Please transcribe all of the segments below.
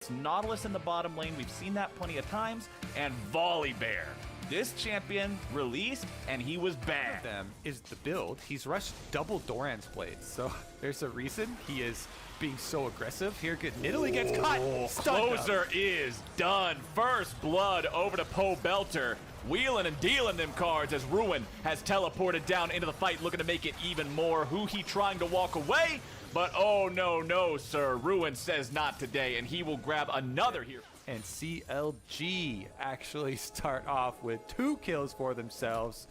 It's Nautilus in the bottom lane. We've seen that plenty of times. And Volibear. This champion released, and he was bad. One of them is the build. He's rushed double Doran's blades, so there's a reason he is being so aggressive. Here, good. Italy gets caught. Closer is done. First blood over to Poe Belter. Wheeling and dealing them cards as Ruin has teleported down into the fight, looking to make it even more. Huhi trying to walk away, but oh no, sir. Ruin says not today, and he will grab another here. And CLG actually start off with 2 kills for themselves.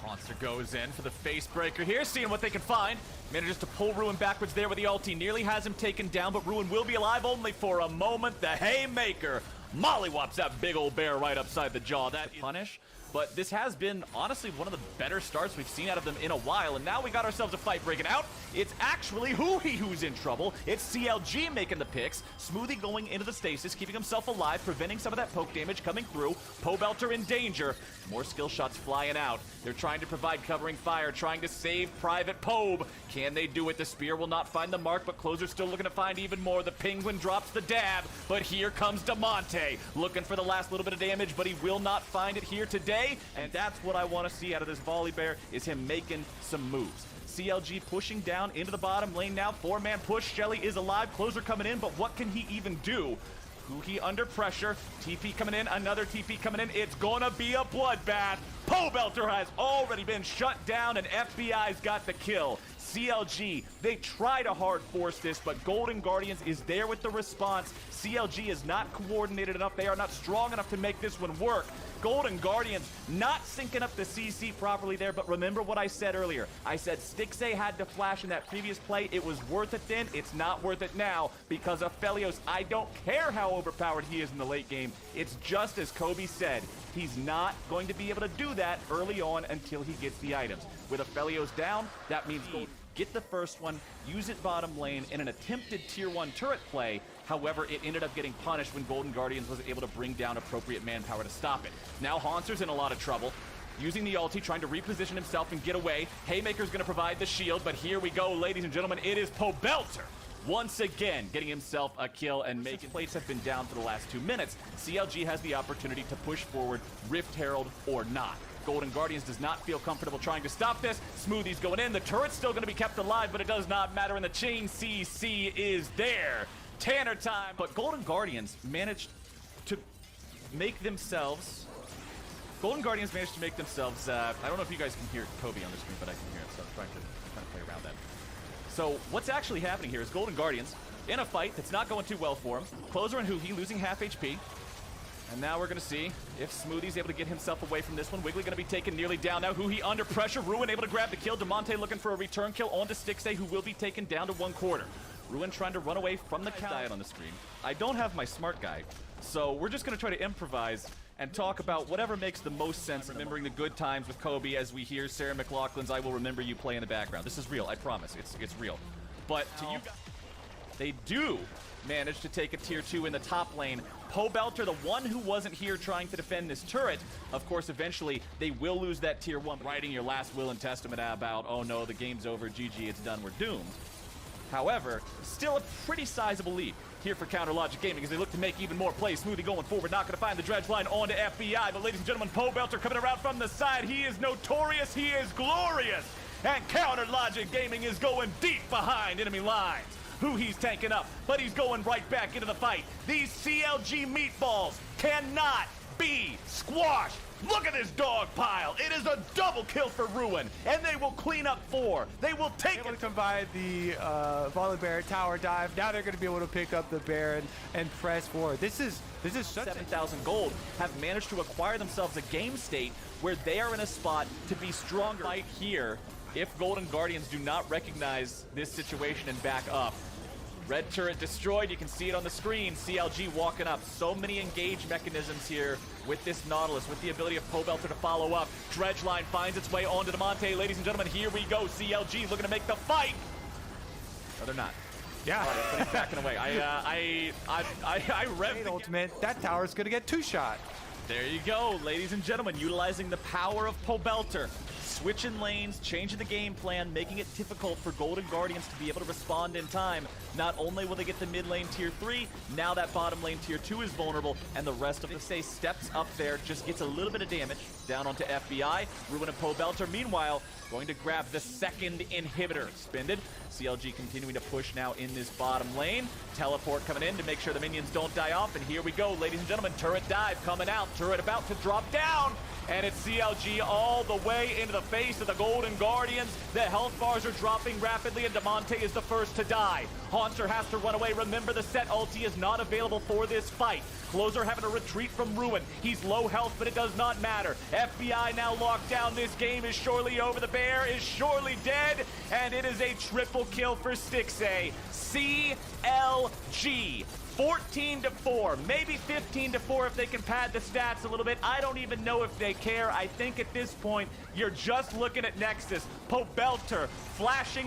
Monster goes in for the face breaker here, seeing what they can find. Manages to pull Ruin backwards there with the ulti. Nearly has him taken down, but Ruin will be alive only for a moment. The Haymaker mollywops that big old bear right upside the jaw. That is punish. But this has been, honestly, one of the better starts we've seen out of them in a while. And now we got ourselves a fight breaking out. It's actually Huhi who's in trouble. It's CLG making the picks. Smoothie going into the stasis, keeping himself alive, preventing some of that poke damage coming through. Poe Belter in danger. More skill shots flying out. They're trying to provide covering fire, trying to save Private Pobe. Can they do it? The spear will not find the mark, but Closer's still looking to find even more. The Penguin drops the dab, but here comes Damonte. Looking for the last little bit of damage, but he will not find it here today. And that's what I want to see out of this Volibear, is him making some moves. CLG pushing down into the bottom lane now. 4-man push. Shelly is alive. Closer coming in, but what can he even do? Huhi under pressure. TP coming in. Another TP coming in. It's gonna be a bloodbath. Poe Belter has already been shut down, and FBI's got the kill. CLG, they try to hard force this, but Golden Guardians is there with the response. CLG is not coordinated enough. They are not strong enough to make this one work. Golden Guardians not syncing up the CC properly there, but remember what I said earlier. I said Stixxay had to flash in that previous play. It was worth it then. It's not worth it now because of Felios. I don't care how overpowered he is in the late game. It's just as Kobe said. He's not going to be able to do that early on until he gets the items. With Aphelios down, that means Golden get the first one, use it bottom lane in an attempted tier 1 turret play. However, it ended up getting punished when Golden Guardians was able to bring down appropriate manpower to stop it. Now Haunter's in a lot of trouble. Using the ulti, trying to reposition himself and get away. Haymaker's going to provide the shield, but here we go, ladies and gentlemen. It is Poe Belter once again getting himself a kill and making plates have been down for the last 2 minutes. CLG has the opportunity to push forward, Rift Herald or not. Golden Guardians does not feel comfortable trying to stop this. Smoothie's going in. The turret's still going to be kept alive, but it does not matter, and the chain CC is there. Tanner time. But Golden Guardians managed to make themselves... I don't know if you guys can hear Kobe on the screen, but I can hear it, so I'm trying to play around that. So what's actually happening here is Golden Guardians in a fight that's not going too well for him. Closer and Huhi losing half HP. And now we're going to see if Smoothie's able to get himself away from this one. Wiggly going to be taken nearly down now. Huhi under pressure. Ruin able to grab the kill. Damonte looking for a return kill onto Stixxay, who will be taken down to 1/4. Ruin trying to run away from the counter on the screen. I don't have my smart guy, so we're just going to try to improvise and talk about whatever makes the most sense, remembering the good times with Kobe as we hear Sarah McLachlan's I Will Remember You play in the background. This is real, I promise. It's real. But to you guys, they do manage to take a tier 2 in the top lane. Poe Belter, the one who wasn't here trying to defend this turret. Of course, eventually, they will lose that tier 1. Writing your last will and testament about, oh no, the game's over, GG, it's done, we're doomed. However, still a pretty sizable lead here for Counter Logic Gaming as they look to make even more plays. Smoothie going forward, not going to find the dredge line onto FBI. But ladies and gentlemen, Poe Belter coming around from the side. He is notorious, he is glorious. And Counter Logic Gaming is going deep behind enemy lines. Huhi's tanking up, but he's going right back into the fight. These CLG meatballs cannot be squashed. Look at this dog pile. It is a double kill for Ruin, and they will clean up 4. They will take Able to combine the Volibear tower dive. Now they're going to be able to pick up the Baron and press forward. This is such 7,000 gold, have managed to acquire themselves a game state where they are in a spot to be stronger right here if Golden Guardians do not recognize this situation and back up. Red turret destroyed, you can see it on the screen. CLG walking up. So many engage mechanisms here with this Nautilus, with the ability of Poe Belter to follow up. Dredge line finds its way onto Damonte. Ladies and gentlemen, here we go. CLG looking to make the fight. No, they're not. Yeah. All right, but he's backing away. I read ultimate. That tower's gonna get 2-shot. There you go, ladies and gentlemen, utilizing the power of Pobelter. Switching lanes, changing the game plan, making it difficult for Golden Guardians to be able to respond in time. Not only will they get the mid lane tier 3, now that bottom lane tier 2 is vulnerable, and the rest of the say steps up there, just gets a little bit of damage down onto FBI. Ruin and Pobelter, meanwhile, going to grab the second inhibitor. Spinded. CLG continuing to push now in this bottom lane. Teleport coming in to make sure the minions don't die off. And here we go, ladies and gentlemen. Turret dive coming out. Turret about to drop down. And it's CLG all the way into the face of the Golden Guardians. The health bars are dropping rapidly, and Demonte is the first to die. Haunter has to run away. Remember, the set ulti is not available for this fight. Closer having to retreat from Ruin. He's low health, but it does not matter. FBI now locked down. This game is surely over. The bear is surely dead, and it is a triple kill for Stixxay. CLG. 14-4, maybe 15-4 if they can pad the stats a little bit. I don't even know if they care. I think at this point, you're just looking at Nexus. Pobelter flashing